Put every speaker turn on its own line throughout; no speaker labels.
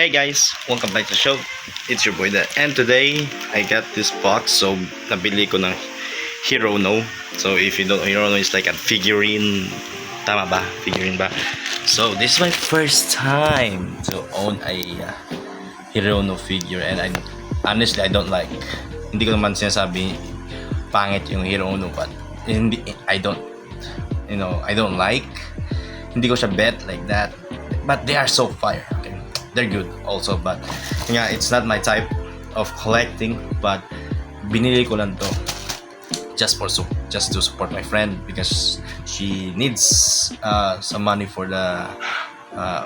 Hey guys, welcome back to the show. It's your boy Da. And today, I got this box. So, nabili ko ng Hirono. So, if you don't know, Hirono is like a figurine. Tama ba? Figurine ba? So, this is my first time to own a Hirono figure. And honestly, I don't like. Hindi ko naman sinasabi pangit yung Hirono. But, I don't like. Hindi ko siya bet like that. But they are so fire. Okay. They're good also, but yeah, it's not my type of collecting, but binili ko lang to just to support my friend because she needs some money for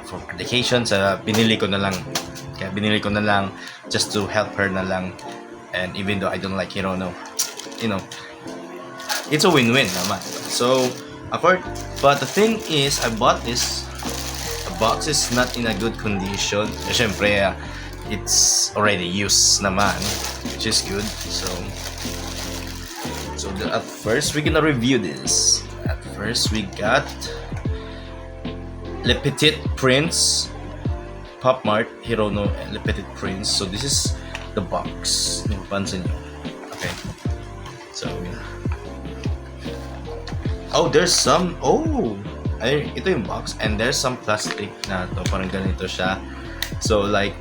for vacation. So binili ko na lang just to help her na lang. And even though I don't like Hirono, it's a win-win naman. So but the thing is, I bought this. Box is not in a good condition. Syempre, it's already used naman, which is good. At first, we're gonna review this. At first, we got Le Petit Prince, Pop Mart, Hirono, and Le Petit Prince. So this is the box. Napansin nyo. Okay. So, there's some. Ito yung box and there's some plastic na to, parang ganito siya. So like,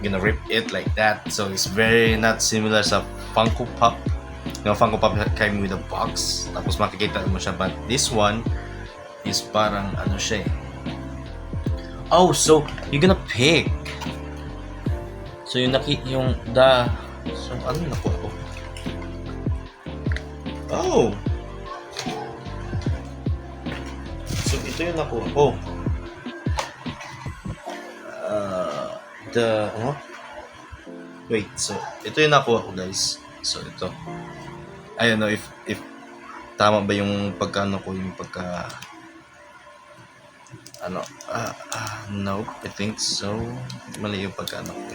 gonna rip it like that. So it's very not similar sa Funko Pop. Funko Pop came with a box, tapos makikita mo siya, but this one is parang ano siya eh. So you're gonna pick. So yung so ano yung nakuha ko? So ito yung nakuha ko. Wait, so ito yung nakuha ko, guys. So ito. I don't know if tama ba yung pagkano ko, yung pagka no, I think so. Mali yung pagkano ko.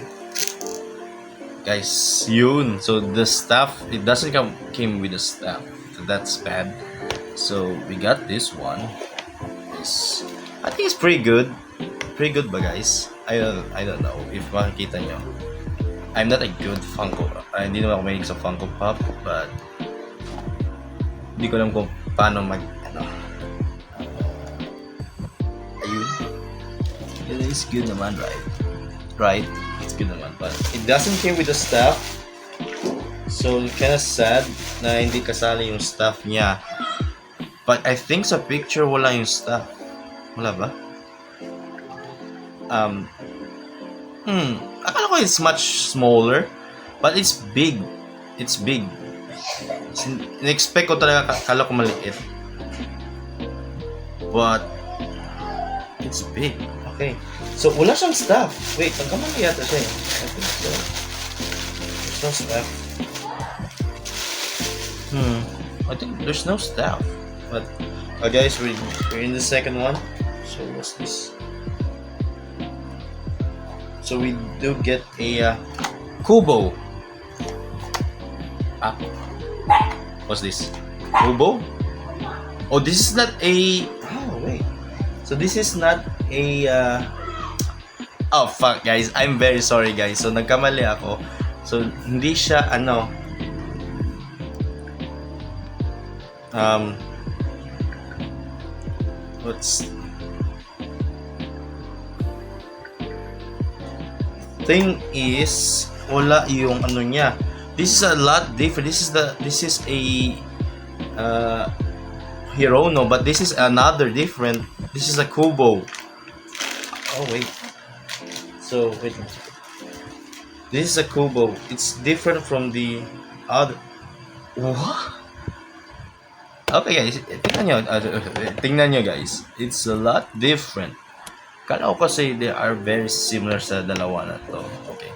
Guys, yun. So the stuff, it doesn't came with the stuff. So that's bad. So we got this one. I think it's pretty good ba, guys? I don't know if makikita nyo. I'm not a good Funko. Hindi naman ako mahilig sa Funko Pop, but hindi ko alam kung paano ayun. It's good naman, right? It's good naman, but it doesn't came with the stuff. So kinda sad na hindi kasali yung stuff niya. But I think sa picture wala yung stuff. Wala ba? Akala ko it's much smaller, but it's big. It's big. In-expect ko talaga, akala ko maliit. But it's big. Okay. So wala siyang stuff. Wait, nagkamali yata siya eh. I think so. There's no stuff. I think there's no stuff. But guys, we're in the second one. So what's this? So we do get a Kubo. What's this? Kubo? This is not a. Wait. So this is not a. Fuck, guys. I'm very sorry, guys. So nagkamali ako. So hindi siya thing is wala yung niya. This is a lot different. This is a Hirono, but this is another different. This is a Kubo. Wait. So wait. This is a Kubo. It's different from the other. What? Okay, guys, tingnan nyo guys. It's a lot different. Kala ko kasi they are very similar sa dalawa na to. Okay.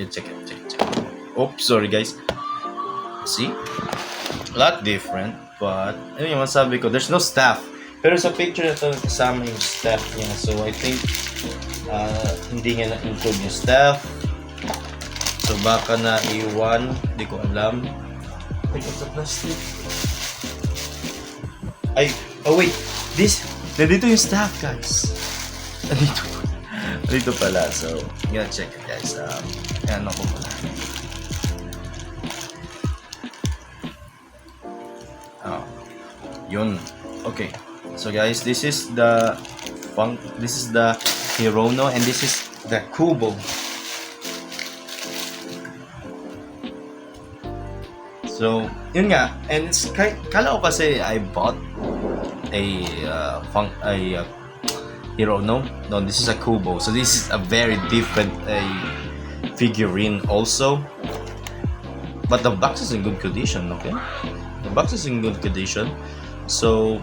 Check it. Oops, sorry guys. See? A lot different, but ayun yung masabi ko, there's no staff. Pero sa picture na to, kasama yung staff niya. So I think hindi nga na-include yung staff. So baka na iwan, hindi ko alam. Wait, what's the plastic? Wait, nandito yung staff, guys. Nandito. Dito pala, so, gonna check it guys. Ano ko pala. Oh, yun. Okay. So guys, this is the Hirono and this is the Kubo. So, yun nga. And it's kala ko kasi I bought a Hirono. No, this is a Kubo. So this is a very different figurine also. But the box is in good condition, okay? The box is in good condition. So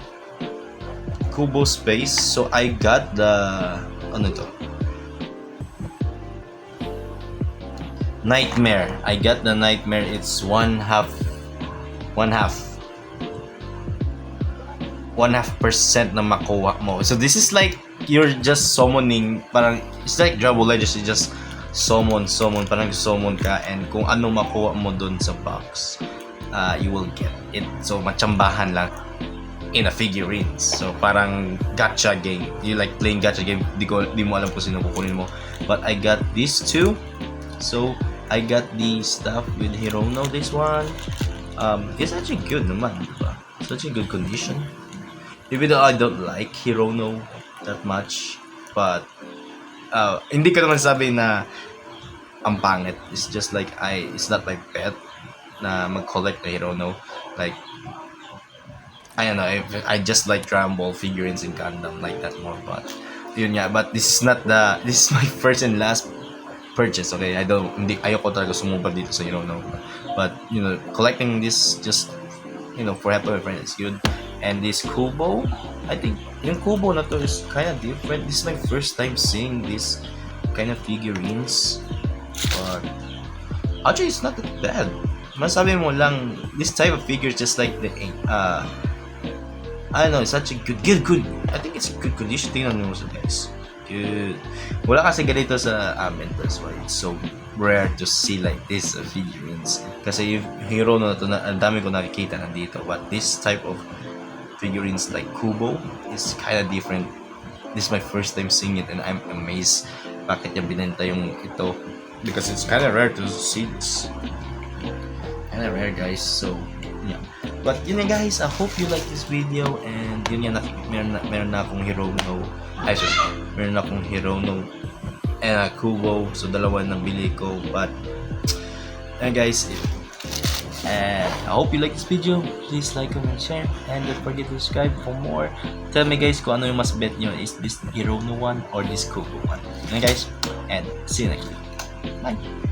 Kubo space. So I got the ano to? Nightmare. I got the Nightmare. It's one half percent na makuha mo. So this is like you're just summoning, parang it's like Dragon Ball Legends, you just summon, parang summon ka, and kung ano makuha mo dun sa box, you will get it. So matsambahan lang in a figurines. So parang gacha game. You like playing gacha game, di mo alam kung sino kukunin mo. But I got these two. So I got the stuff with Hirono, this one. It's actually good naman, diba? It's actually good condition. Even though I don't like Hirono that much, but hindi ko naman sabi na ang pangit. It's just like it's not my pet na mag-collect na Hirono. Like, I don't know, I just like Dragon Ball figurines and Gundam like that more, but yun nga. But this is my first and last purchase, okay? Ayoko talaga sumubad dito sa Hirono. But, collecting this just, for helping my friend is good. And this Kubo, I think yung Kubo na to is kind of different. This is my first time seeing this kind of figurines. But actually, it's not that bad. Masabi mo lang, this type of figure is just like the I don't know, it's such a good. I think it's good condition. Tingnan mo sa guys. Good. Wala kasi ganito sa amin. That's why it's so rare to see like this figurines. Kasi yung hero na to, ang dami ko nakikita nandito. But this type of figurines like Kubo is kind of different. This is my first time seeing it and I'm amazed bakit niya binenta yung ito, because it's kind of rare to see this. Kind of rare, guys. So yeah, but yun nga guys, I hope you like this video. And yun nga, meron na akong Hirono, meron na akong Hirono and Kubo. So dalawa na bili ko. But guys, and I hope you like this video. Please like, comment, share, and don't forget to subscribe for more. Tell me guys kung ano yung mas bet nyo, is this Hirono one or this Kubo one. And guys, and see you next video. Bye.